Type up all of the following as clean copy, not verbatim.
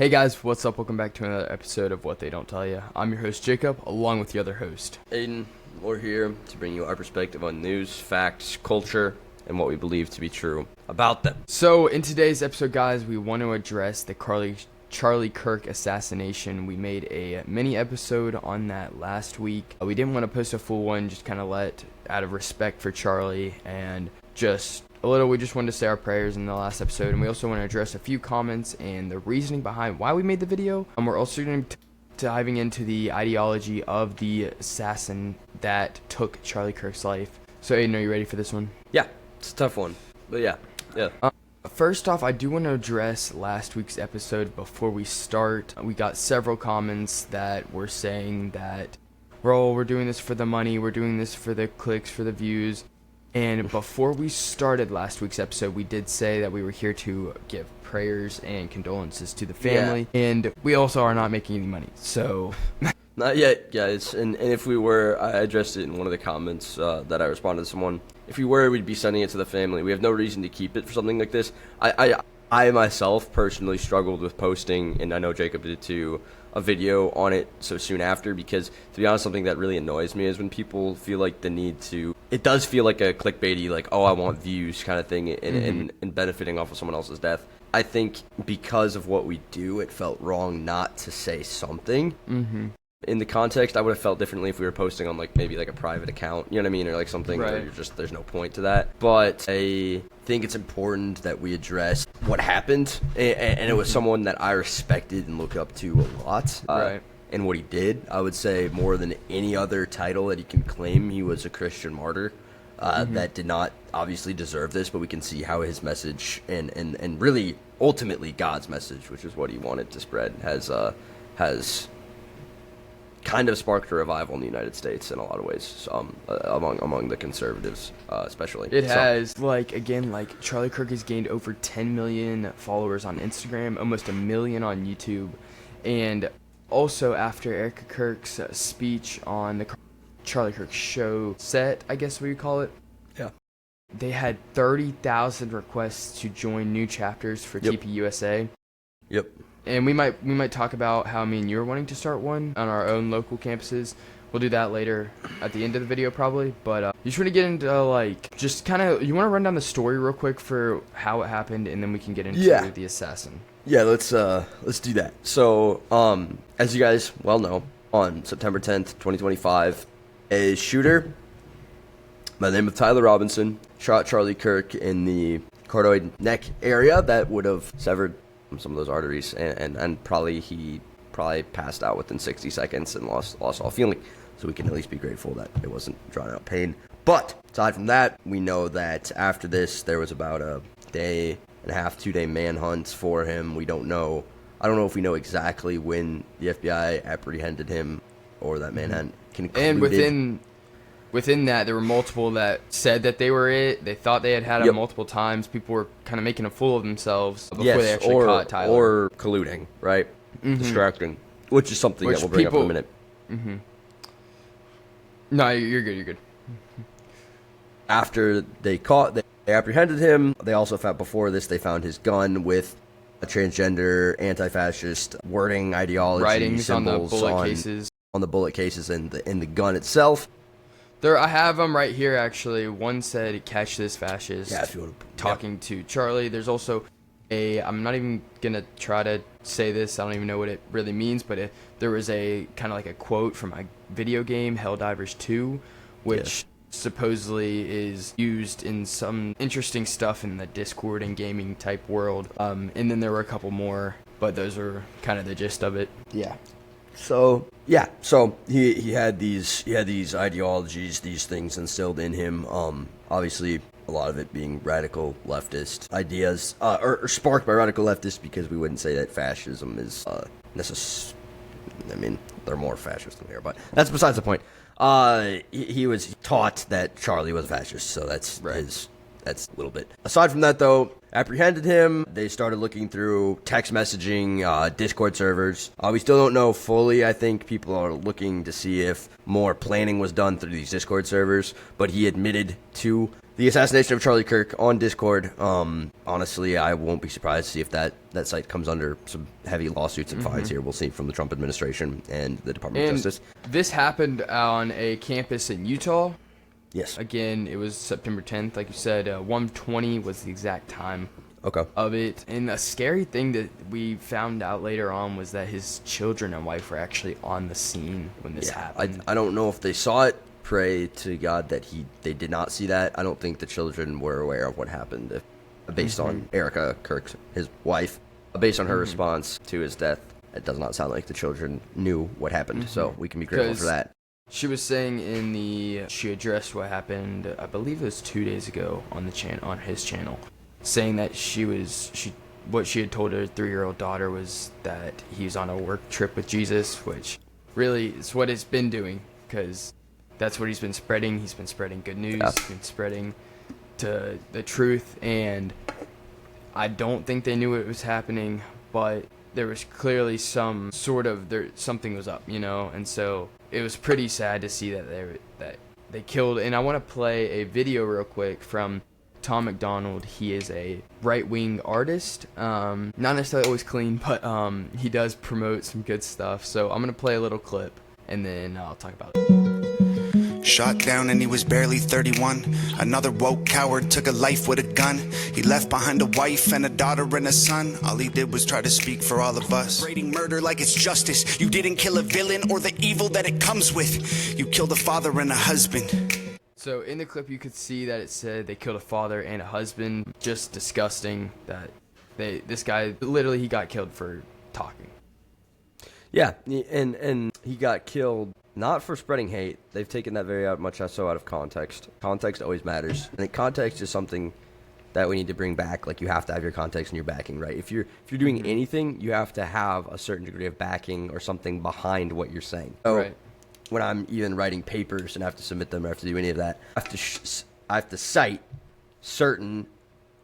Hey guys, what's up? Welcome back to another episode of What They Don't Tell You. I'm your host Jacob, along with the other host, Aiden. We're here to bring you our perspective on news, facts, culture, and what we believe to be true about them. So in today's episode, guys, we want to address the Charlie Kirk assassination. We made a mini episode on that last week. We didn't want to post a full one, just kind of out of respect for Charlie and just we just wanted to say our prayers in the last episode, and we also want to address a few comments and the reasoning behind why we made the video. And we're also going to be diving into the ideology of the assassin that took Charlie Kirk's life. So Aiden, are you ready for this one? Yeah, it's a tough one, but yeah. First off, I do want to address last week's episode before we start. We got several comments that were saying that, we're doing this for the money, we're doing this for the clicks, for the views. And before we started last week's episode, we did say that we were here to give prayers and condolences to the family. Yeah. And we also are not making any money, so... Not yet, guys. And if we were, I addressed it in one of the comments that I responded to someone. If we were, we'd be sending it to the family. We have no reason to keep it for something like this. I myself personally struggled with posting, and I know Jacob did too, a video on it so soon after, because to be honest, something that really annoys me is when people feel like the need to, it does feel like a clickbaity, like, oh, I want views kind of thing, and benefiting off of someone else's death. I think because of what we do, it felt wrong not to say something. In the context, I would have felt differently if we were posting on maybe a private account, you know what I mean, or something right. Where there's no point to that. But I think it's important that we address what happened, and it was someone that I respected and looked up to a lot. Right. And what he did, I would say more than any other title that he can claim, he was a Christian martyr that did not obviously deserve this, but we can see how his message and really ultimately God's message, which is what he wanted to spread, has kind of sparked a revival in the United States in a lot of ways, among the conservatives, especially. It has, Charlie Kirk has gained over 10 million followers on Instagram, almost 1 million on YouTube, and also after Erica Kirk's speech on the Charlie Kirk show set, I guess we call it. Yeah. They had 30,000 requests to join new chapters for TPUSA. Yep. And we might talk about how me and you are wanting to start one on our own local campuses. We'll do that later at the end of the video probably. But you just want to get into you want to run down the story real quick for how it happened, and then we can get into the assassin. Yeah, let's do that. So, as you guys well know, on September 10th, 2025, a shooter by the name of Tyler Robinson shot Charlie Kirk in the carotid neck area that would have severed some of those arteries, and he probably passed out within 60 seconds and lost all feeling. So we can at least be grateful that it wasn't drawn out pain. But aside from that, we know that after this there was about a day and a half, 2-day manhunt for him. I don't know if we know exactly when the FBI apprehended him or that manhunt concluded. And within that, there were multiple that said that they were it. They thought they had him multiple times. People were kind of making a fool of themselves before they actually caught Tyler. Or colluding, right? Distracting, which is something that we'll bring up in a minute. No, you're good. After they apprehended him, they also found, before this, they found his gun with a transgender, anti-fascist wording, ideology, writings symbols on the bullet cases. On the bullet cases and the gun itself. I have them right here, actually. One said, "Catch this fascist," talking to Charlie. There's also I'm not even going to try to say this. I don't even know what it really means, but there was a kind of like a quote from a video game, Helldivers 2, which supposedly is used in some interesting stuff in the Discord and gaming type world. And then there were a couple more, but those are kind of the gist of it. Yeah. So he had these ideologies, these things instilled in him. Obviously, a lot of it being radical leftist ideas, or sparked by radical leftists, because we wouldn't say that fascism is necessary. I mean, they're more fascist than we are, but that's besides the point. He was taught that Charlie was a fascist, so that's right. That's a little bit. Aside from that, though, apprehended him. They started looking through text messaging, Discord servers. We still don't know fully. I think people are looking to see if more planning was done through these Discord servers, but he admitted to the assassination of Charlie Kirk on Discord. Honestly, I won't be surprised to see if that site comes under some heavy lawsuits and fines here. We'll see from the Trump administration and the Department of Justice. This happened on a campus in Utah. Yes. Again, it was September 10th, like you said. 1:20 was the exact time of it. And a scary thing that we found out later on was that his children and wife were actually on the scene when this happened. I don't know if they saw it. Pray to God that they did not see that. I don't think the children were aware of what happened, based on Erica Kirk, his wife. Based on her response to his death, it does not sound like the children knew what happened. So we can be grateful for that. She was saying she addressed what happened, I believe it was 2 days ago on his channel, saying that what she had told her 3-year-old daughter was that he was on a work trip with Jesus, which really is what it's been doing, because that's what he's been spreading. He's been spreading good news. He's been spreading to the truth, and I don't think they knew it was happening, but there was clearly something was up, and so it was pretty sad to see that they killed. And I want to play a video real quick from Tom McDonald. He is a right-wing artist, not necessarily always clean, but he does promote some good stuff. So I'm gonna play a little clip, and then I'll talk about it. Shot down and he was barely 31. Another woke coward took a life with a gun. He left behind a wife and a daughter and a son. All he did was try to speak for all of us. Rating murder like it's justice. You didn't kill a villain or the evil that it comes with. You killed a father and a husband. So in the clip you could see that it said they killed a father and a husband. Just disgusting that this guy literally he got killed for talking. Yeah, and he got killed not for spreading hate. They've taken that very much so out of context. Context always matters. I think context is something that we need to bring back. Like, you have to have your context and your backing, right? If you're doing anything, you have to have a certain degree of backing or something behind what you're saying. So when I'm even writing papers and I have to submit them or have to do any of that, I have to cite certain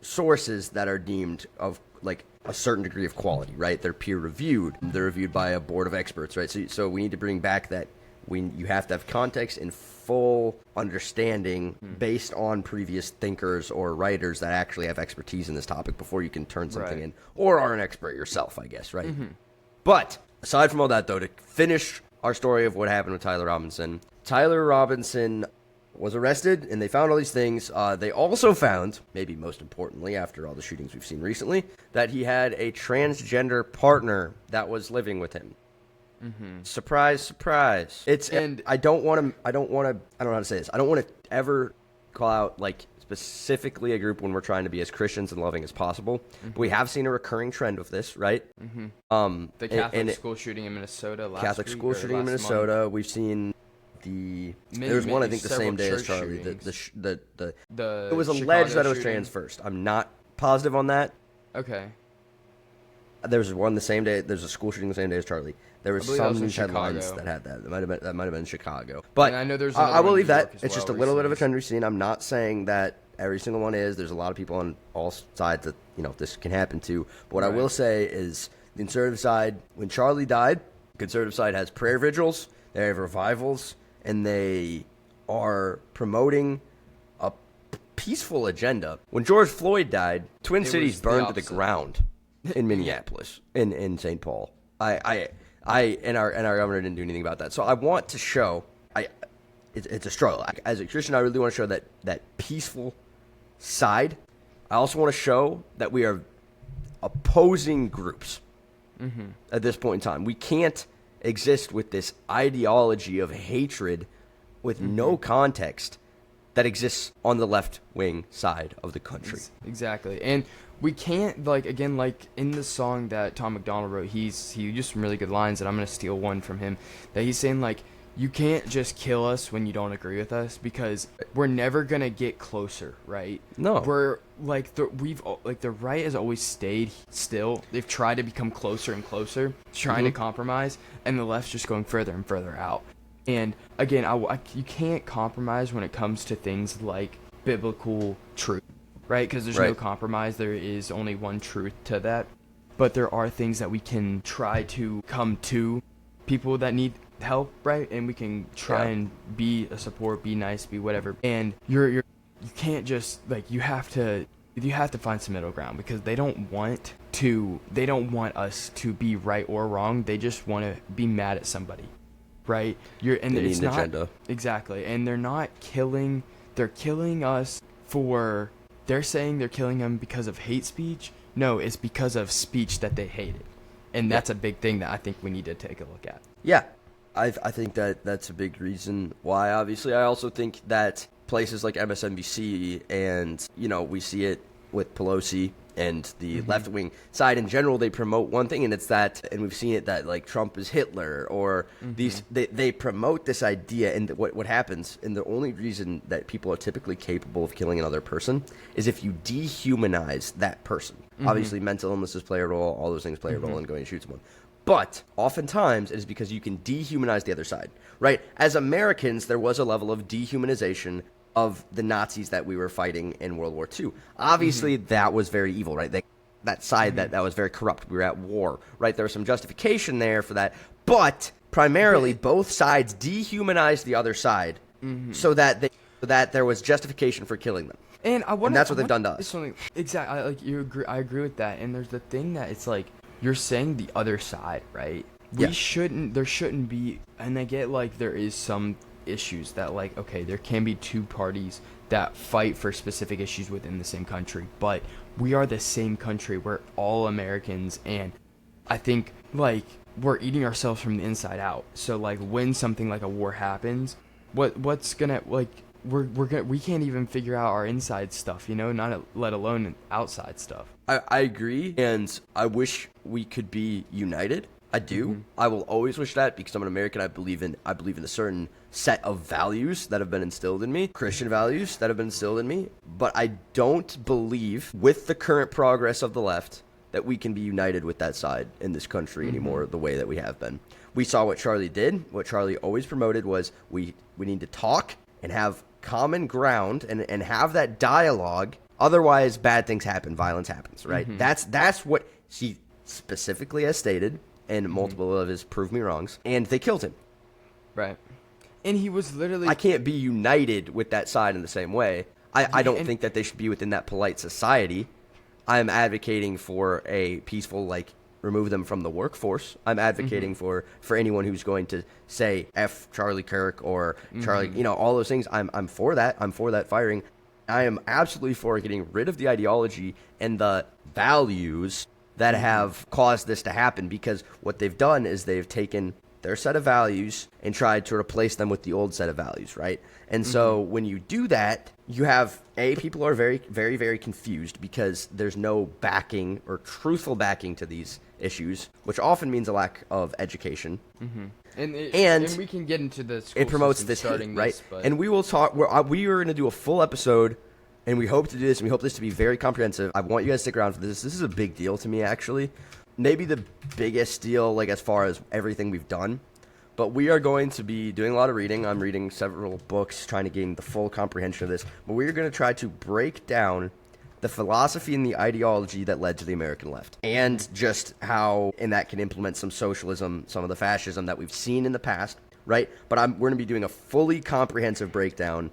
sources that are deemed of like a certain degree of quality, right? They're peer reviewed. They're reviewed by a board of experts, right? So we need to bring back that you have to have context and full understanding based on previous thinkers or writers that actually have expertise in this topic before you can turn something in, or are an expert yourself, I guess, right? But aside from all that, though, to finish our story of what happened with Tyler Robinson was arrested, and they found all these things. They also found, maybe most importantly, after all the shootings we've seen recently, that he had a transgender partner that was living with him. Surprise, surprise. I don't know how to say this. I don't want to ever call out like specifically a group when we're trying to be as Christians and loving as possible. But we have seen a recurring trend with this, right? The Catholic school shooting in Minnesota last week. We've seen there was one, I think, the same day as Charlie. It was alleged that it was trans first. I'm not positive on that. Okay. There was one the same day. There's a school shooting the same day as Charlie. There was some news headlines that had that. That might have been Chicago. But I know there's. I will leave that. It's just a little bit of a trend we've seen. I'm not saying that every single one is. There's a lot of people on all sides that this can happen to. But what I will say is the conservative side. When Charlie died, the conservative side has prayer vigils. They have revivals, and they are promoting a peaceful agenda. When George Floyd died, Twin Cities burned to the ground in Minneapolis, in St. Paul. And our governor didn't do anything about that. So I want to show, it's a struggle. As a Christian, I really want to show that peaceful side. I also want to show that we are opposing groups at this point in time. We can't exist with this ideology of hatred with no context that exists on the left-wing side of the country. Exactly. And we can't, like in the song that Tom McDonald wrote, he used some really good lines, and I'm going to steal one from him, that he's saying, like, you can't just kill us when you don't agree with us, because we're never going to get closer, right? No. We're, the right has always stayed still. They've tried to become closer and closer, trying to compromise, and the left's just going further and further out. And, again, you can't compromise when it comes to things like biblical truth. right? Because there's no compromise. There is only one truth to that. But there are things that we can try to come to people that need help, right? And we can try and be a support, be nice, be whatever. And you can't just, like, you have to find some middle ground, because they don't want us to be right or wrong. They just want to be mad at somebody, right? They need an agenda. Exactly. And they're killing us they're saying they're killing them because of hate speech. No, it's because of speech that they hated. And that's a big thing that I think we need to take a look at. Yeah, I think that's a big reason why, obviously. I also think that places like MSNBC and, we see it with Pelosi and the left-wing side in general, they promote one thing, and it's that, and we've seen it, that, like, Trump is Hitler, or they promote this idea, and what happens, and the only reason that people are typically capable of killing another person is if you dehumanize that person. Obviously, mental illnesses play a role, all those things play a role in going and shoot someone. But oftentimes, it is because you can dehumanize the other side, right? As Americans, there was a level of dehumanization of the Nazis that we were fighting in World War II. Obviously, that was very evil, right? That side that was very corrupt. We were at war, right? There was some justification there for that. But primarily, both sides dehumanized the other side so that there was justification for killing them. And that's what they've done to us. Exactly. I agree with that. And there's the thing that it's like, you're saying the other side, right? There shouldn't be, and I get, like, there is some issues that, like, okay, there can be two parties that fight for specific issues within the same country, but we are the same country. We're all Americans, and I think, like, we're eating ourselves from the inside out. So, like, when something like a war happens, what's gonna, like, we can't even figure out our inside stuff, not let alone outside stuff. I agree, and I wish we could be united. I do. I will always wish that, because I'm an American. I believe in a certain set of values that have been instilled in me, Christian values that have been instilled in me. But I don't believe, with the current progress of the left, that we can be united with that side in this country anymore the way that we have been. We saw what Charlie did. What Charlie always promoted was we need to talk and have common ground and have that dialogue. Otherwise, bad things happen. Violence happens, right? That's what he specifically has stated. And multiple of his prove me wrongs. And they killed him. Right. And he was literally... I can't be united with that side in the same way. I don't think that they should be within that polite society. I'm advocating for a peaceful, like, remove them from the workforce. I'm advocating for anyone who's going to say F Charlie Kirk or Charlie, all those things. I'm for that. I'm for that firing. I am absolutely for getting rid of the ideology and the values that have caused this to happen, because what they've done is they've taken their set of values and tried to replace them with the old set of values, right? And so when you do that, you have, people are very, very, very confused because there's no backing or truthful backing to these issues, which often means a lack of education. And we can get into the school it promotes this hate, right? And we will talk, we are going to do a full episode. And we hope to do this, and we hope this to be very comprehensive. I want you guys to stick around for this. This is a big deal to me, actually. Maybe the biggest deal, like, as far as everything we've done. But we are going to be doing a lot of reading. I'm reading several books, trying to gain the full comprehension of this. But we're going to try to break down the philosophy and the ideology that led to the American left. And just how, and that can implement some socialism, some of the fascism that we've seen in the past, right? But we're going to be doing a fully comprehensive breakdown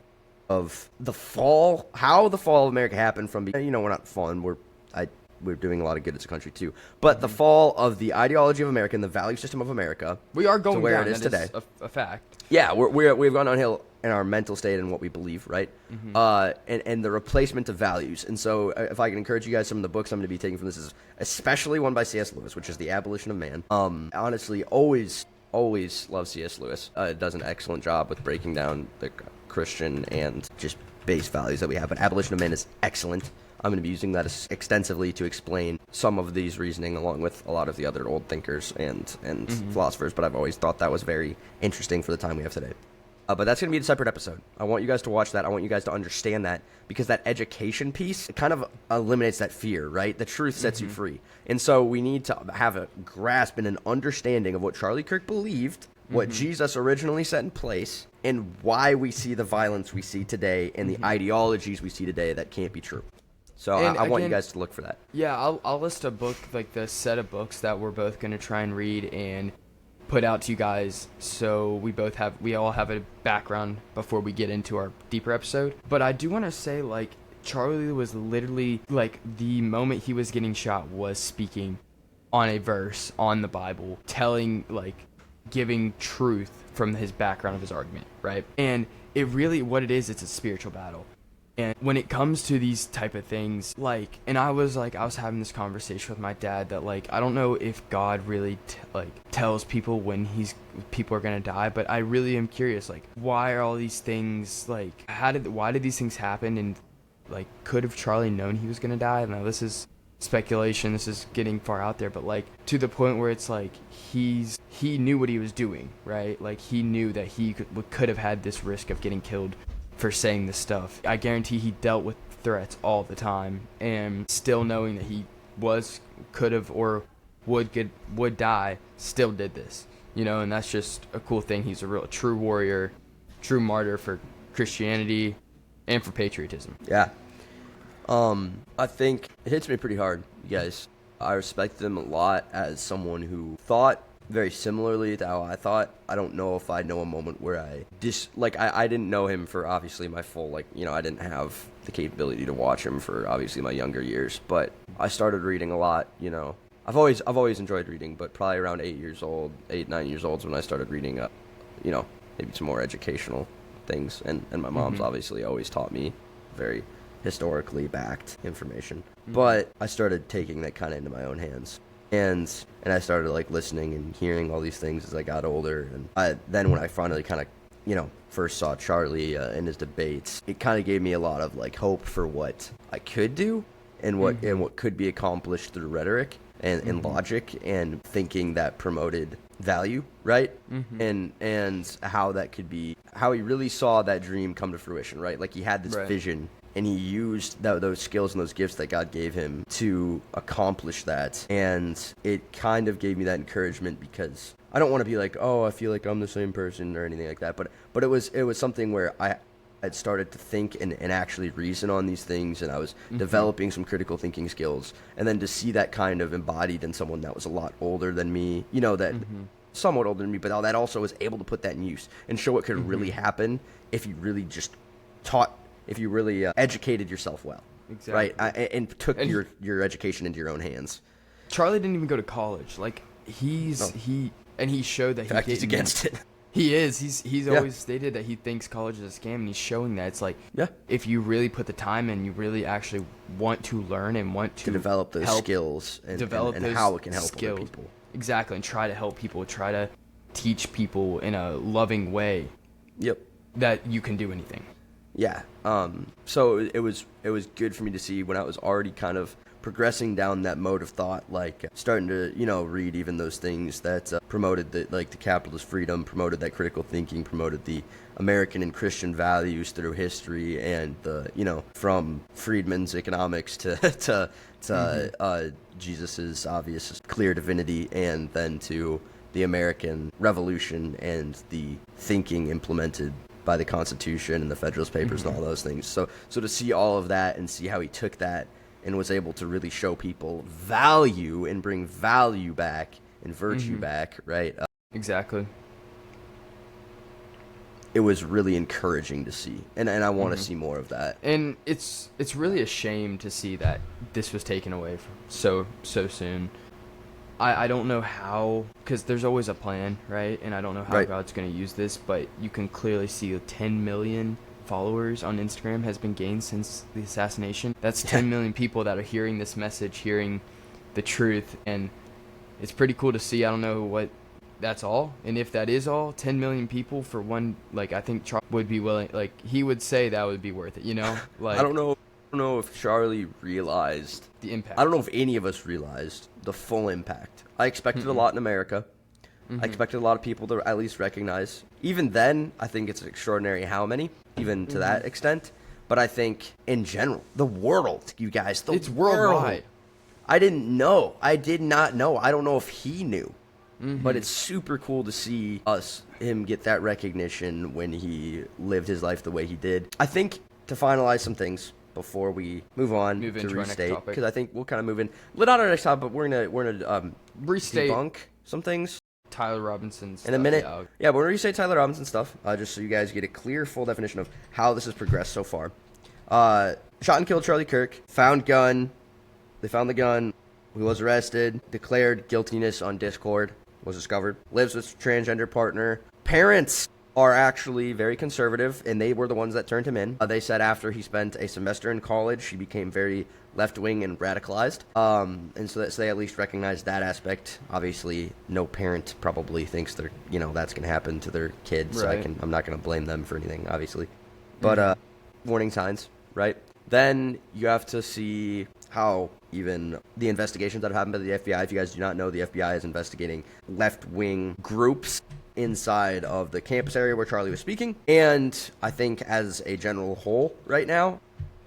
of the fall, how the fall of America happened from, we're not falling, we're doing a lot of good as a country too, but the fall of the ideology of America and the value system of America, we are going to where down, it is today. Is a fact. Yeah, we've gone downhill in our mental state and what we believe, right? And the replacement of values. And so if I can encourage you guys, some of the books I'm going to be taking from this is especially one by C.S. Lewis, which is The Abolition of Man. Honestly, always love C.S. Lewis. Does an excellent job with breaking down the Christian and just base values that we have. But Abolition of Man is excellent. I'm going to be using that extensively to explain some of these reasoning along with a lot of the other old thinkers and philosophers. But I've always thought that was very interesting for the time we have today. But that's going to be a separate episode. I want you guys to watch that. I want you guys to understand that, because that education piece, it kind of eliminates that fear, right? The truth sets you free. And so we need to have a grasp and an understanding of what Charlie Kirk believed, what Jesus originally set in place, and why we see the violence we see today and the ideologies we see today that can't be true. So And I want you again, guys to look for that. Yeah, I'll list a book, like the set of books that we're both going to try and read and put out to you guys, so we all have a background before we get into our deeper episode. But I do want to say, like, Charlie was literally, like, the moment he was getting shot was speaking on a verse on the Bible, telling, like, giving truth from his background of his argument, right? And it really, what it is, it's a spiritual battle. And when it comes to these type of things, like, and I was having this conversation with my dad that, like, I don't know if God really tells people when people are gonna die, but I really am curious, like, why are all these things, like, why did these things happen? And, like, could have Charlie known he was gonna die? Now this is speculation, this is getting far out there, but, like, to the point where it's like he knew what he was doing, right? Like, he knew that he could have had this risk of getting killed for saying this stuff. I guarantee he dealt with threats all the time, and still knowing that he could have or would die, still did this, you know. And that's just a cool thing. He's a true warrior, true martyr for Christianity and for patriotism. Yeah. I think it hits me pretty hard, you guys. I respect him a lot as someone who thought very similarly to how I thought. I don't know if I know a moment where I didn't know him for obviously my full, like, you know, I didn't have the capability to watch him for obviously my younger years, but I started reading a lot, you know. I've always enjoyed reading, but probably around 9 years old is when I started reading, you know, maybe some more educational things, and my mom's obviously always taught me very historically backed information, but I started taking that kind of into my own hands. And I started, like, listening and hearing all these things as I got older. And then when I finally kind of, you know, first saw Charlie in his debates, it kind of gave me a lot of, like, hope for what I could do and what could be accomplished through rhetoric and logic and thinking that promoted value, right? And how that could be, how he really saw that dream come to fruition, right? Like, he had this vision, and he used those skills and those gifts that God gave him to accomplish that. And it kind of gave me that encouragement, because I don't want to be like, oh, I feel like I'm the same person or anything like that. But it was something where I had started to think and actually reason on these things, and I was developing some critical thinking skills. And then to see that kind of embodied in someone that was a lot older than me, you know, that somewhat older than me, but that also was able to put that in use and show what could really happen if you really just if you really educated yourself well, right? And took your education into your own hands. Charlie didn't even go to college. Like, he showed that in fact, he's against it. He is. He's always stated that he thinks college is a scam, and he's showing that it's like, if you really put the time in, you really actually want to learn and want to develop those skills and how it can help other people. Exactly, and try to help people, try to teach people in a loving way. Yep. That you can do anything. Yeah. So it was good for me to see when I was already kind of progressing down that mode of thought, like starting to, you know, read even those things that promoted the capitalist freedom, promoted that critical thinking, promoted the American and Christian values through history, and the, you know, from Friedman's economics to Jesus's obvious clear divinity, and then to the American Revolution and the thinking implemented by the Constitution and the Federalist Papers and all those things. So to see all of that and see how he took that and was able to really show people value and bring value back and virtue back, right? Exactly. It was really encouraging to see, and I want to see more of that. And it's really a shame to see that this was taken away so soon. I don't know how, because there's always a plan, right? And I don't know how God's going to use this, but you can clearly see 10 million followers on Instagram has been gained since the assassination. That's 10 million people that are hearing this message, hearing the truth, and it's pretty cool to see. I don't know what that's all, and if that is all, 10 million people for one, like, I think Charlie would be willing, like, he would say that would be worth it, you know? Like, I don't know if Charlie realized the impact. I don't know if any of us realized the full impact. I expected a lot in America. I expected a lot of people to at least recognize. Even then, I think it's extraordinary how many, even to that extent. But I think, in general, the world, you guys, it's worldwide. I didn't know. I did not know. I don't know if he knew. But it's super cool to see him get that recognition when he lived his life the way he did. I think, to finalize some things, before we move on Move to into our next restate, topic. because I think we'll kind of move in. Not on our next topic, but we're gonna Restate debunk some things Tyler Robinson's in a minute. Yeah. Yeah, but we're gonna restate Tyler Robinson stuff, just so you guys get a clear, full definition of how this has progressed so far. Shot and killed Charlie Kirk. Found gun. They found the gun. He was arrested. Declared guiltiness on Discord. Was discovered. Lives with transgender partner. Parents are actually very conservative, and they were the ones that turned him in. They said after he spent a semester in college, he became very left-wing and radicalized. And so they at least recognized that aspect. Obviously, no parent probably thinks that's going to happen to their kid, so Right. I'm not going to blame them for anything, obviously. But warning signs, right? Then you have to see how even the investigations that have happened by the FBI. If you guys do not know, the FBI is investigating left-wing groups inside of the campus area where Charlie was speaking. And I think as a general whole right now,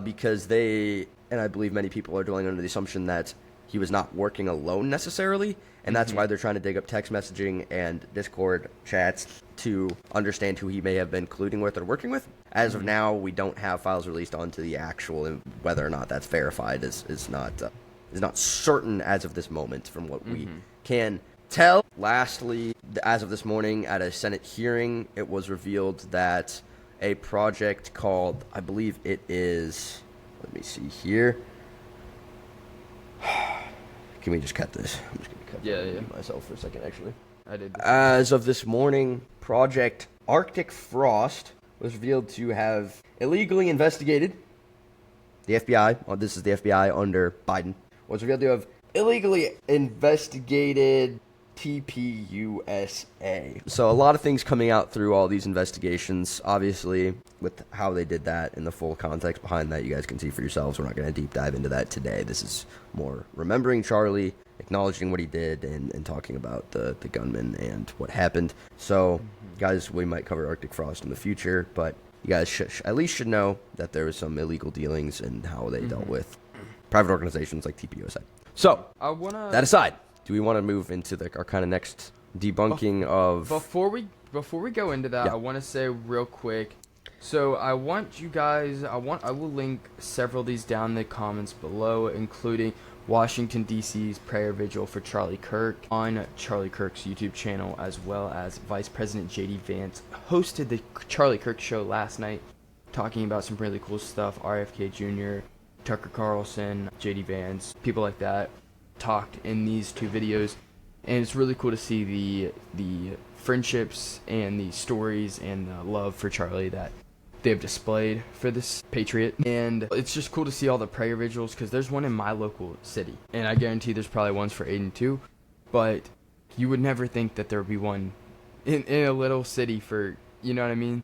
because and I believe many people are dwelling under the assumption that he was not working alone necessarily, and that's why they're trying to dig up text messaging and Discord chats to understand who he may have been colluding with or working with. As of now, we don't have files released onto the actual, and whether or not that's verified is not certain as of this moment from what we can tell. Lastly, as of this morning at a Senate hearing, it was revealed that a project called, I believe it is, let me see here. Can we just cut this? I'm just going to cut Yeah. myself for a second, actually. I did. As of this morning, Project Arctic Frost was revealed to have illegally investigated the FBI. This is the FBI under Biden. Was revealed to have illegally investigated TPUSA. So a lot of things coming out through all these investigations. Obviously, with how they did that and the full context behind that, you guys can see for yourselves. We're not going to deep dive into that today. This is more remembering Charlie, acknowledging what he did, and talking about the gunman and what happened. So, guys, we might cover Arctic Frost in the future, but you guys at least should know that there was some illegal dealings and how they dealt with private organizations like TPUSA. So, that aside, do we want to move into our kind of next debunking of... Before we go into that, Yeah. I want to say real quick. So I want you guys, I will link several of these down in the comments below, including Washington, D.C.'s prayer vigil for Charlie Kirk on Charlie Kirk's YouTube channel, as well as Vice President J.D. Vance hosted the Charlie Kirk show last night, talking about some really cool stuff. RFK Jr., Tucker Carlson, J.D. Vance, people like that talked in these two videos, and it's really cool to see the friendships and the stories and the love for Charlie that they have displayed for this patriot. And it's just cool to see all the prayer vigils, because there's one in my local city, and I guarantee there's probably ones for Aiden too, but you would never think that there would be one in a little city for, you know what I mean?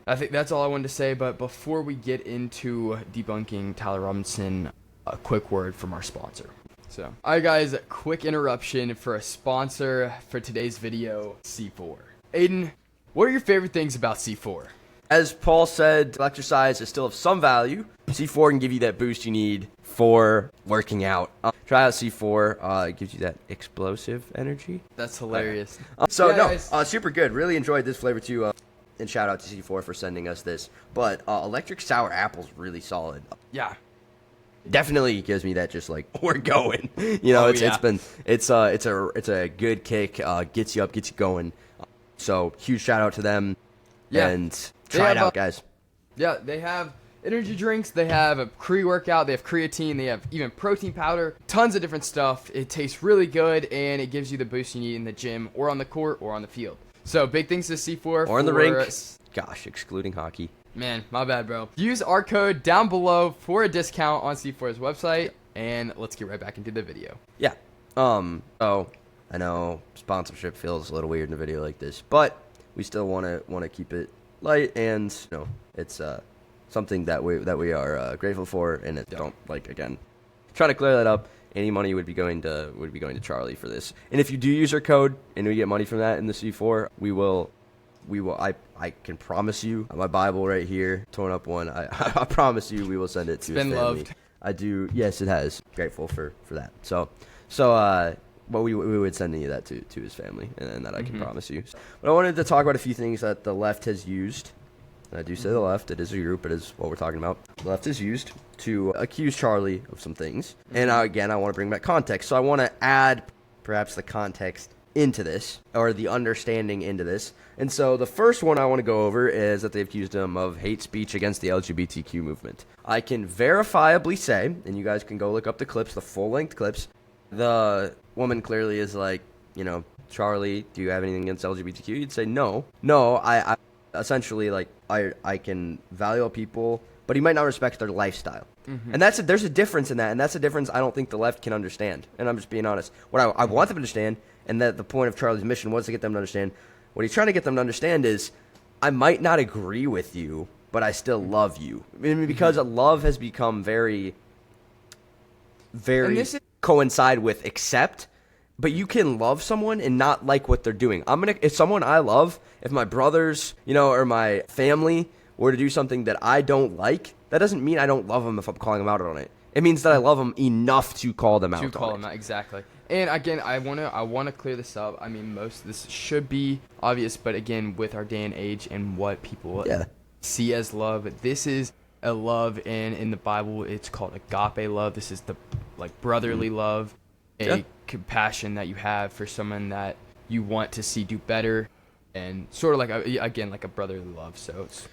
I think that's all I wanted to say. But before we get into debunking Tyler Robinson, a quick word from our sponsor. So, alright guys, quick interruption for a sponsor for today's video, C4. Aiden, what are your favorite things about C4? As Paul said, exercise is still of some value. C4 can give you that boost you need for working out. Try out C4. It gives you that explosive energy. That's hilarious. Super good. Really enjoyed this flavor too. And shout out to C4 for sending us this. But electric sour apple's really solid. Yeah. Definitely gives me that just like we're going. You know, it's a good kick. Gets you up, gets you going. So huge shout out to them. Yeah. And try it out, guys. Yeah, they have energy drinks, they have a pre-workout, they have creatine, they have even protein powder, tons of different stuff. It tastes really good, and it gives you the boost you need in the gym or on the court or on the field. So big things to C4. Or in the rink. Gosh, excluding hockey. Man, my bad, bro. Use our code down below for a discount on C4's website, and let's get right back into the video. Yeah. So I know sponsorship feels a little weird in a video like this, but we still want to keep it light, and it's something that we are grateful for, and don't again try to clear that up. Any money would be going to Charlie for this, and if you do use our code and we get money from that in the C4, we will. I can promise you, my Bible right here, torn up one. I promise you, we will send it to his family. Loved. I do. Yes, it has. Grateful for that. So, but we would send any of that to his family, and that I can promise you. But I wanted to talk about a few things that the left has used and I do say the left, it is a group, it is what we're talking about. The left is used to accuse Charlie of some things. And again, I want to bring back context. So I want to add perhaps the context into this, or the understanding into this. And so the first one I want to go over is that they accused him of hate speech against the LGBTQ movement. I can verifiably say, and you guys can go look up the clips, the full-length clips, the woman clearly is like, you know, Charlie, do you have anything against LGBTQ? You'd say no. No, I essentially, like, I can value people, but he might not respect their lifestyle. And there's a difference in that, and that's a difference I don't think the left can understand. And I'm just being honest. What I want them to understand, and that the point of Charlie's mission was to get them to understand, what he's trying to get them to understand is, I might not agree with you, but I still love you. I mean, because love has become very coincide with accept, but you can love someone and not like what they're doing. If someone I love, if my brothers, you know, or my family were to do something that I don't like, that doesn't mean I don't love them if I'm calling them out on it. It means that I love them enough to call them out. To call them out, exactly. And again, I wanna clear this up. I mean, most of this should be obvious, but again, with our day and age and what people see as love, this is a love, and in the Bible, it's called agape love. This is the brotherly love, compassion that you have for someone that you want to see do better, and sort of like a brotherly love. So it's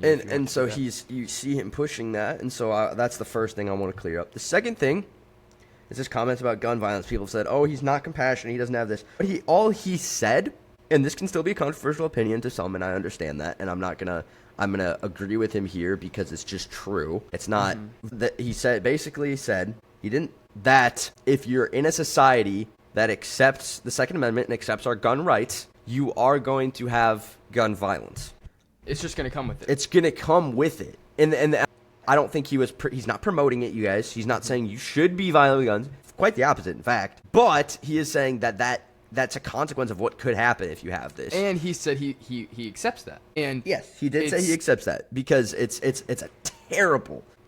and so you see him pushing that, and so that's the first thing I want to clear up. The second thing is his comments about gun violence. People have said, "Oh, he's not compassionate. He doesn't have this." But all he said, and this can still be a controversial opinion to some, and I understand that, and I'm gonna agree with him here because it's just true. It's not that he basically said that if you're in a society that accepts the Second Amendment and accepts our gun rights, you are going to have gun violence. It's just going to come with it. It's going to come with it. And I don't think he's not promoting it, you guys. He's not saying you should be violent with guns. Quite the opposite, in fact. But he is saying that's a consequence of what could happen if you have this. And he said he accepts that. And yes, he did say he accepts that, because it's a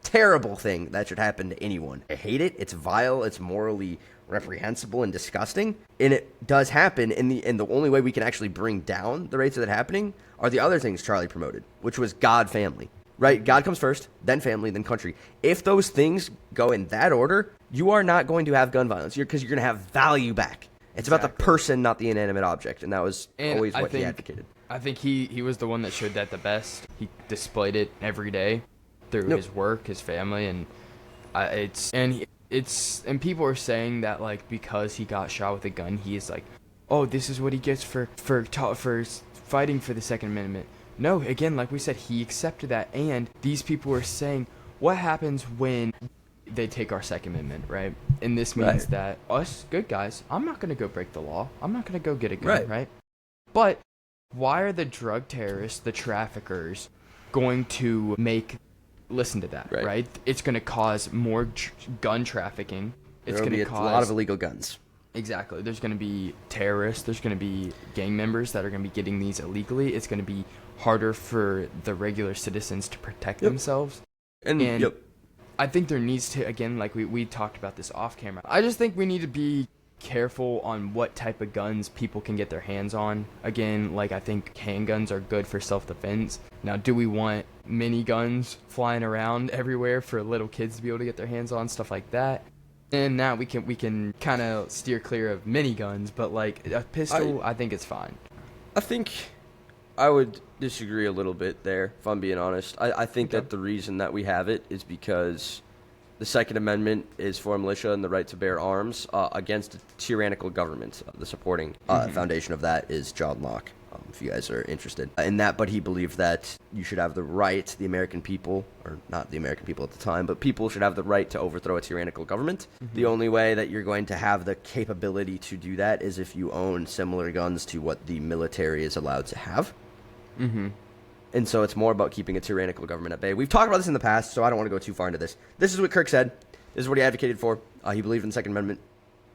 terrible thing that should happen to anyone. I hate it. It's vile. It's morally reprehensible and disgusting, and it does happen. And the only way we can actually bring down the rates of that happening are the other things Charlie promoted, which was God, family. Right? God comes first, then family, then country. If those things go in that order, you are not going to have gun violence, because you're going to have value back. It's about the person, not the inanimate object, and that was always what he advocated. I think he was the one that showed that the best. He displayed it every day through his work, his family, and and people are saying that, like, because he got shot with a gun, he is like, oh, this is what he gets for fighting for the Second Amendment. No, again, like we said, he accepted that, and these people are saying, what happens when they take our Second Amendment, right? And this means that us good guys, I'm not going to go break the law. I'm not going to go get a gun, right? But why are the drug terrorists, the traffickers, going to listen to that, right? It's going to cause more gun trafficking. It's going to cause a lot of illegal guns. Exactly. There's going to be terrorists. There's going to be gang members that are going to be getting these illegally. It's going to be harder for the regular citizens to protect themselves. And I think there needs to, again, like we talked about this off camera, I just think we need to be careful on what type of guns people can get their hands on. Again, like, I think handguns are good for self-defense. Now, do we want miniguns flying around everywhere for little kids to be able to get their hands on, stuff like that? And now we can kind of steer clear of miniguns, but like a pistol, I think it's fine. I think I would disagree a little bit there, if I'm being honest. I think that the reason that we have it is because the Second Amendment is for militia and the right to bear arms against a tyrannical government. The supporting foundation of that is John Locke, if you guys are interested in that. But he believed that you should have the right, the American people, or not the American people at the time, but people should have the right to overthrow a tyrannical government. The only way that you're going to have the capability to do that is if you own similar guns to what the military is allowed to have. And so it's more about keeping a tyrannical government at bay. We've talked about this in the past, so I don't want to go too far into this. This is what Kirk said. This is what he advocated for. He believed in the Second Amendment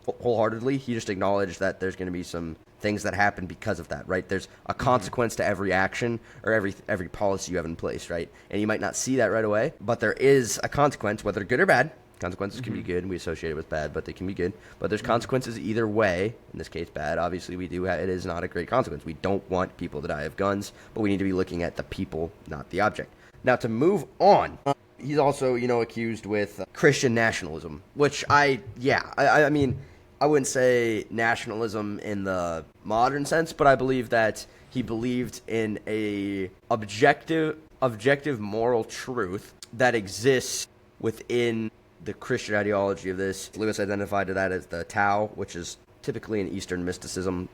wholeheartedly. He just acknowledged that there's going to be some things that happen because of that, right? There's a consequence to every action or every policy you have in place, right? And you might not see that right away, but there is a consequence, whether good or bad, Consequences can be good, and we associate it with bad, but they can be good. But there's consequences either way. In this case, bad. Obviously, it is not a great consequence. We don't want people to die of guns, but we need to be looking at the people, not the object. Now, to move on, he's also, accused with Christian nationalism, which I mean, I wouldn't say nationalism in the modern sense, but I believe that he believed in a objective moral truth that exists within the Christian ideology of this. Lewis identified that as the Tao, which is typically an Eastern mysticism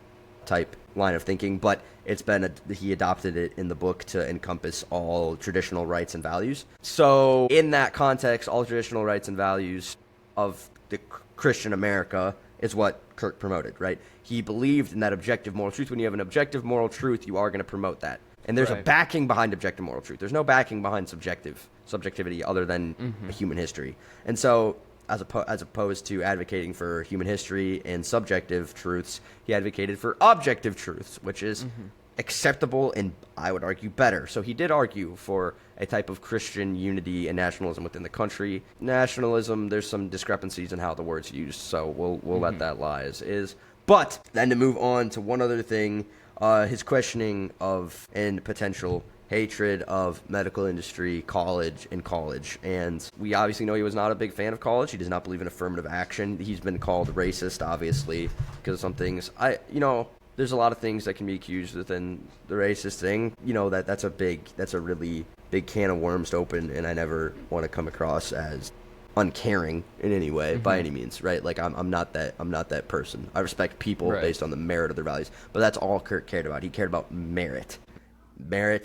type line of thinking, but he adopted it in the book to encompass all traditional rights and values. So in that context, all traditional rights and values of the Christian America is what Kirk promoted, right? He believed in that objective moral truth. When you have an objective moral truth, you are going to promote that. And there's a backing behind objective moral truth. There's no backing behind subjectivity other than human history. And so as opposed to advocating for human history and subjective truths, he advocated for objective truths, which is acceptable and, I would argue, better. So he did argue for a type of Christian unity and nationalism within the country. Nationalism, there's some discrepancies in how the word's used, so we'll let that lie as is. But then to move on to one other thing, his questioning of and potential hatred of medical industry, college. And we obviously know he was not a big fan of college. He does not believe in affirmative action. He's been called racist, obviously, because of some things. There's a lot of things that can be accused within the racist thing. That's a really big can of worms to open, and I never want to come across as uncaring in any way by any means, right? Like I'm not that person. I respect people based on the merit of their values, but that's all Kirk cared about. He cared about merit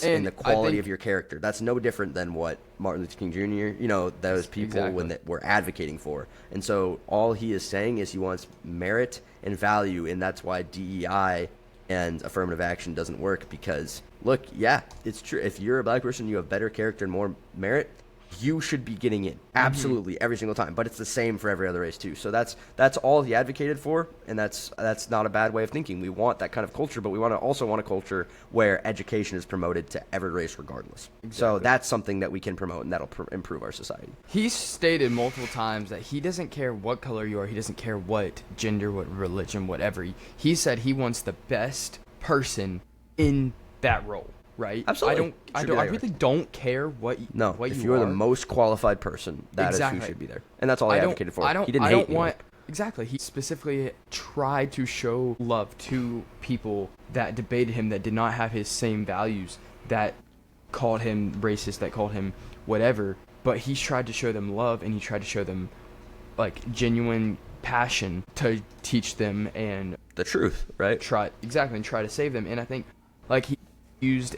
and the quality of your character. That's no different than what Martin Luther King Jr., those people were advocating for. And so all he is saying is he wants merit and value, and that's why DEI and affirmative action doesn't work, because, look, yeah, it's true. If you're a black person, you have better character and more merit, you should be getting in absolutely every single time. But it's the same for every other race too. So that's all he advocated for, and that's not a bad way of thinking. We want that kind of culture, but we also want a culture where education is promoted to every race regardless. So that's something that we can promote, and that'll improve our society. He's stated multiple times that he doesn't care what color you are. He doesn't care what gender, what religion, whatever. He said he wants the best person in that role. Right? Absolutely. I really don't care what you are. If you're the most qualified person, that is who should be there. And that's all he advocated for. He didn't hate anyone. Exactly. He specifically tried to show love to people that debated him, that did not have his same values, that called him racist, that called him whatever. But he tried to show them love, and he tried to show them genuine passion to teach them and the truth, right? Try to save them. And I think he used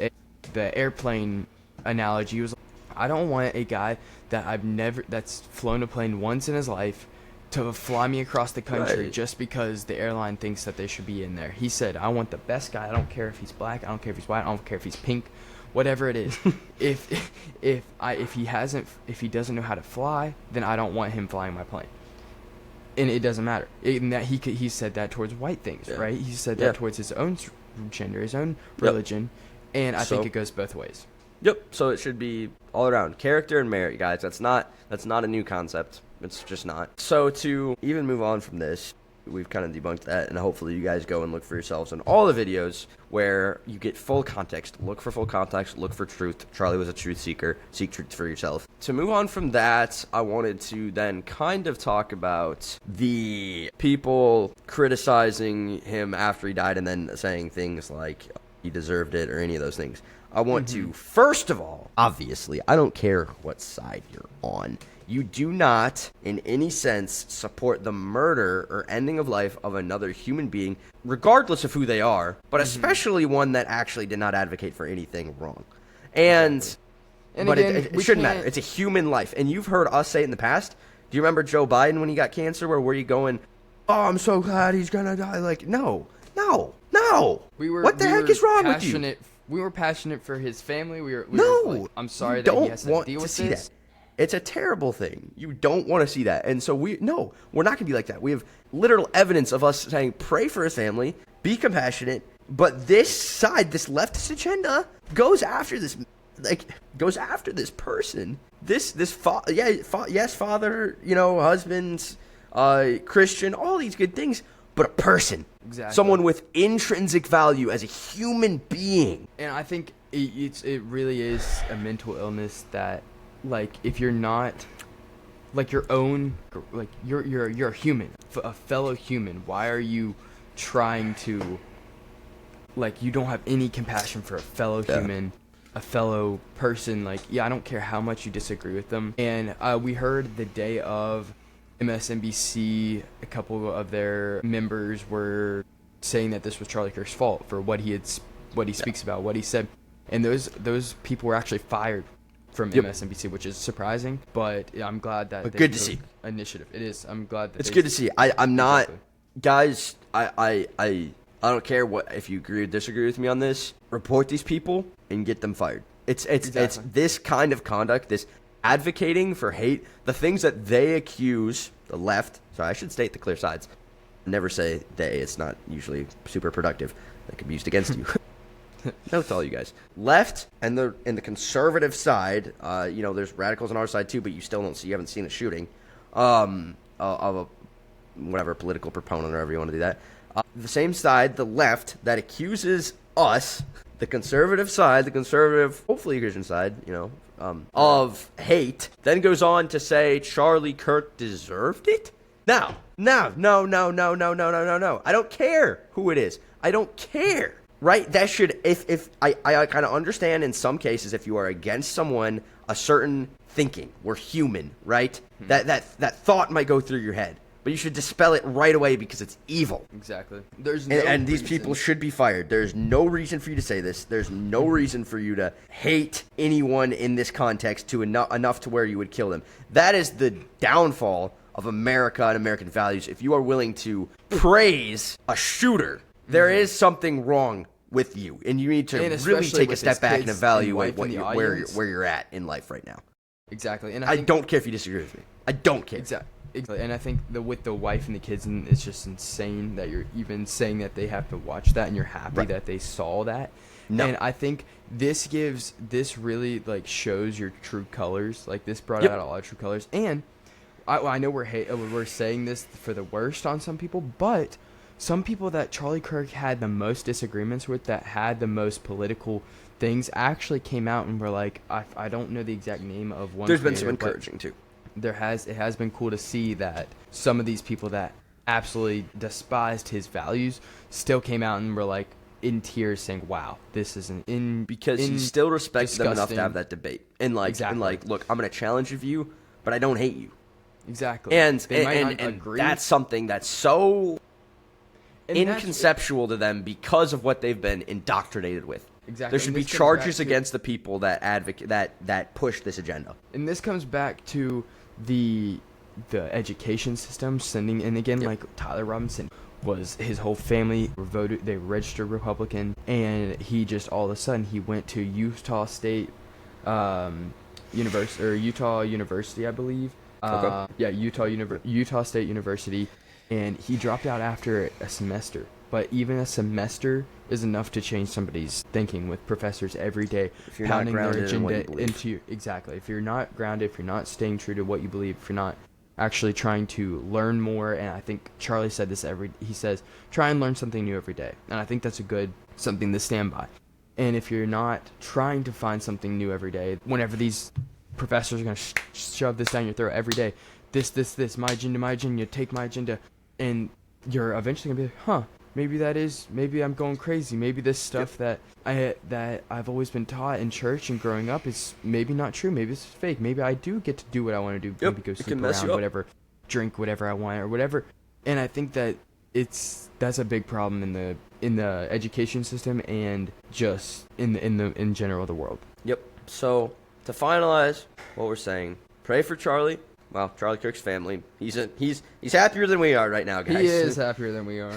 the airplane analogy. He was like, I don't want a guy that's flown a plane once in his life to fly me across the country just because the airline thinks that they should be in there. He said, I want the best guy. I don't care if he's black. I don't care if he's white. I don't care if he's pink, whatever it is. if he doesn't know how to fly, then I don't want him flying my plane. And it doesn't matter. He said that towards white things, right? He said that towards his own gender, his own religion. And I think it goes both ways. Yep. So it should be all around character and merit, guys. That's not a new concept. It's just not. So to even move on from this, we've kind of debunked that, and hopefully you guys go and look for yourselves in all the videos where you get full context. Look for full context. Look for truth. Charlie was a truth seeker. Seek truth for yourself. To move on from that, I wanted to then kind of talk about the people criticizing him after he died and then saying things like he deserved it or any of those things. I want to, first of all, obviously, I don't care what side you're on. You do not, in any sense, support the murder or ending of life of another human being, regardless of who they are, but especially one that actually did not advocate for anything wrong. But it shouldn't matter. It's a human life. And you've heard us say it in the past. Do you remember Joe Biden when he got cancer? Where were you going, oh, I'm so glad he's going to die? Like, no. What the heck is wrong with you? We were passionate for his family. I'm sorry that he has to deal with this. That. It's a terrible thing. You don't want to see that. And so we're not going to be like that. We have literal evidence of us saying, pray for his family, be compassionate. But this side, this leftist agenda, goes after this like goes after this person. Yes, father, husbands, Christian, all these good things, but a person. Exactly. Someone with intrinsic value as a human being. And I think it really is a mental illness that, like, if you're not, like, your own, like, you're a human, a fellow human. Why are you trying to, like, you don't have any compassion for a fellow human, a fellow person? Like, I don't care how much you disagree with them. And we heard the day of MSNBC, a couple of their members were saying that this was Charlie Kirk's fault for what he speaks about, what he said, and those people were actually fired from MSNBC, which is surprising. But I'm glad that good to see initiative. It is. I'm glad that it's good to see. I'm not, exactly. Guys. I don't care what if you agree or disagree with me on this. Report these people and get them fired. It's this kind of conduct, this advocating for hate, the things that they accuse the left. Sorry, I should state the clear sides. Never say they. It's not usually super productive. That could be used against you. Note to all you guys. Left and the conservative side. There's radicals on our side too, but you haven't seen a shooting of a whatever political proponent or however you want to do that. The same side, the left, that accuses us, the conservative side, the conservative, hopefully Christian side, of hate, then goes on to say Charlie Kirk deserved it? No. I don't care who it is. I don't care. Right? That should, if I kind of understand in some cases, if you are against someone, a certain thinking, we're human, right? That thought might go through your head. But you should dispel it right away because it's evil. Exactly. And these people should be fired. There's no reason for you to say this. There's no reason for you to hate anyone in this context to enough to where you would kill them. That is the downfall of America and American values. If you are willing to praise a shooter, there is something wrong with you, and you need to really take a step back and evaluate where you're at in life right now. Exactly. And I don't care if you disagree with me. I don't care. Exactly. And I think with the wife and the kids, and it's just insane that you're even saying that they have to watch that, and you're happy that they saw that. No. And I think this really like shows your true colors. Like, this brought out all our true colors. And I know we're saying this for the worst on some people, but some people that Charlie Kirk had the most disagreements with, that had the most political things, actually came out and were like, I don't know the exact name of one. There's been some encouraging too. It has been cool to see that some of these people that absolutely despised his values still came out and were like in tears saying, wow, this isn't because he still respects them enough to have that debate. And like, look, I'm going to challenge your view, but I don't hate you. Exactly. And that's something that's so inconceptual to them because of what they've been indoctrinated with. Exactly. There should be charges against the people that advocate that push this agenda. And this comes back to the education system sending, and again, like Tyler Robinson, was his whole family voted, they registered Republican, and he just all of a sudden he went to Utah State University, or Utah University, I believe. Utah State University, and he dropped out after a semester. But even a semester is enough to change somebody's thinking, with professors every day pounding their agenda into you. Exactly. If you're not grounded, if you're not staying true to what you believe, if you're not actually trying to learn more, and I think Charlie said this he says, try and learn something new every day. And I think that's something to stand by. And if you're not trying to find something new every day, whenever these professors are going to shove this down your throat every day, this, my agenda, take my agenda, and you're eventually going to be like, maybe I'm going crazy. Maybe this stuff that I've always been taught in church and growing up is maybe not true. Maybe it's fake. Maybe I do get to do what I want to do. Maybe go sleep around, whatever, drink whatever I want or whatever. And I think that that's a big problem in the education system and just in general the world. Yep. So to finalize what we're saying, pray for Charlie. Well, Charlie Kirk's family. He's happier than we are right now, guys. He is happier than we are.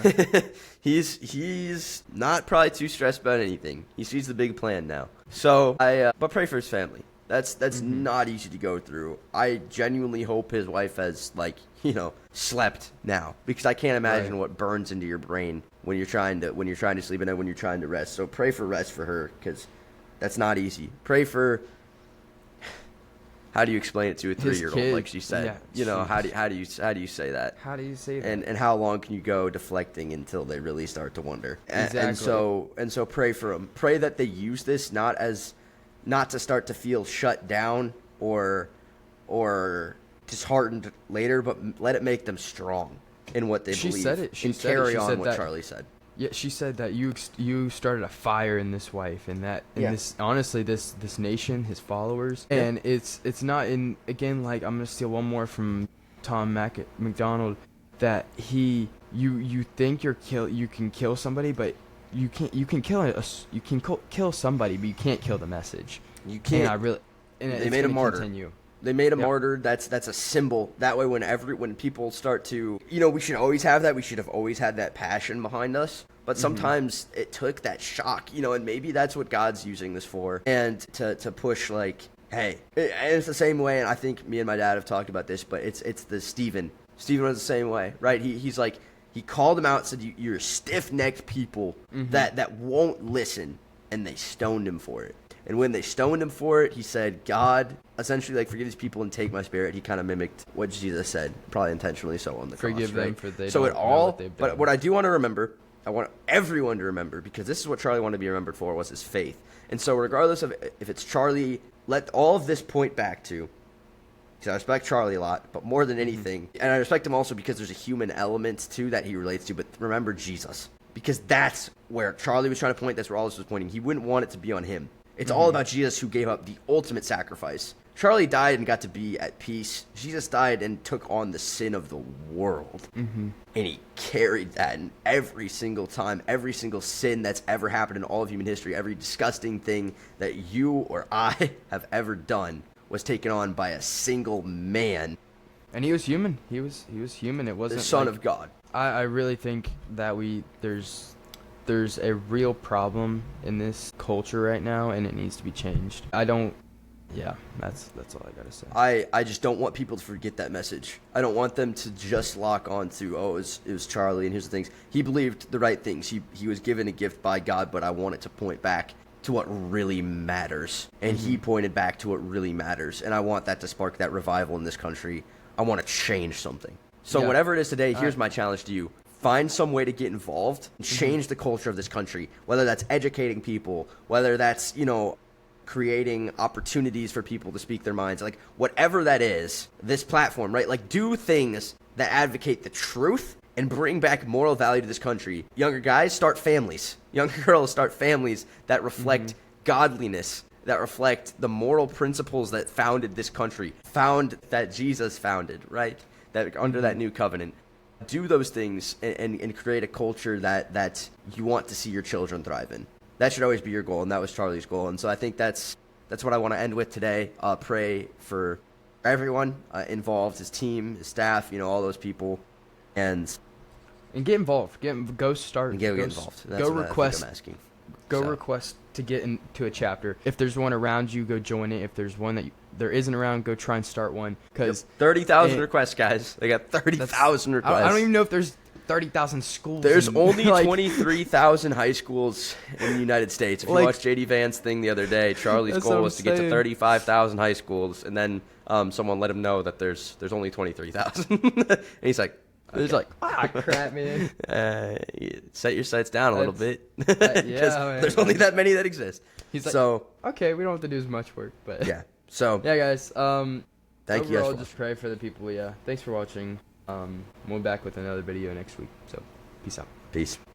He's not probably too stressed about anything. He sees the big plan now. So but pray for his family. That's not easy to go through. I genuinely hope his wife has slept now, because I can't imagine what burns into your brain when you're trying to sleep and then when you're trying to rest. So pray for rest for her, because That's not easy. Pray for. How do you explain it to a 3-year-old? Like she said, how do you say that? How do you say that? And how long can you go deflecting until they really start to wonder? Exactly. And so pray for them. Pray that they use this not to start to feel shut down or disheartened later, but let it make them strong in what they believe. She said it. She and said carry it. She on said what that, Charlie said. Yeah, she said that you started a fire in this wife and this honestly this nation, his followers, and it's not in again like I'm gonna steal one more from Tom McDonald that you think you can kill somebody, but you can kill somebody, but you can't kill the message. You can't. They made a martyr. Continue. They made a martyr. That's a symbol. That way, when people start to, we should always have that. We should have always had that passion behind us. But sometimes it took that shock, and maybe that's what God's using this for. And to push like, hey, and it's the same way. And I think me and my dad have talked about this, but it's the Stephen. Stephen was the same way, right? He's like, he called him out, said you're stiff-necked people that won't listen, and they stoned him for it. And when they stoned him for it, he said, God, essentially, like, forgive these people and take my spirit. He kind of mimicked what Jesus said, probably intentionally so on the cross. Forgive them right? for they so don't it all, know what they've done. But what I do want to remember, I want everyone to remember, because this is what Charlie wanted to be remembered for, was his faith. And so regardless of if it's Charlie, let all of this point back to, because I respect Charlie a lot, but more than anything, and I respect him also because there's a human element, too, that he relates to, but remember Jesus. Because that's where Charlie was trying to point, that's where all this was pointing. He wouldn't want it to be on him. It's all about Jesus, who gave up the ultimate sacrifice. Charlie died and got to be at peace. Jesus died and took on the sin of the world. And he carried that, and every single time, every single sin that's ever happened in all of human history, every disgusting thing that you or I have ever done was taken on by a single man. And he was human. He was human. It wasn't the Son of God. I really think that there's a real problem in this culture right now, and it needs to be changed. That's all I gotta say. I just don't want people to forget that message. I don't want them to just lock on to, it was Charlie, and here's the things. He believed the right things. He was given a gift by God, but I want it to point back to what really matters. And he pointed back to what really matters. And I want that to spark that revival in this country. I want to change something. So whatever it is today, here's my challenge to you. Find some way to get involved and change the culture of this country, whether that's educating people, whether that's, creating opportunities for people to speak their minds, like whatever that is, this platform, right? Like do things that advocate the truth and bring back moral value to this country. Younger guys, start families. Younger girls, start families that reflect godliness, that reflect the moral principles that founded this country, that Jesus founded, right? That under that new covenant. Do those things and create a culture that you want to see your children thrive in. That should always be your goal, and that was Charlie's goal. And so I think that's what I want to end with today. Pray for everyone involved, his team, his staff, all those people, and get involved. Go start. And get involved. That's go what request. I'm asking. Request to get into a chapter. If there's one around you, go join it. If there's one that there isn't around, go try and start one. Because 30,000 requests, guys. They got 30,000 requests. I don't even know if there's 30,000 schools. There's only 23,000 high schools in the United States. If you watched J.D. Vance's thing the other day, Charlie's goal was to get to 35,000 high schools, and then someone let him know that there's only 23,000. And he's like, crap, man. Set your sights down a little bit. Yeah, there's only that many that exist. He's like, so okay, we don't have to do as much work, but yeah. So yeah, guys. Thank you guys. Overall, just pray for the people. Yeah, thanks for watching. We'll be back with another video next week. So, peace out. Peace.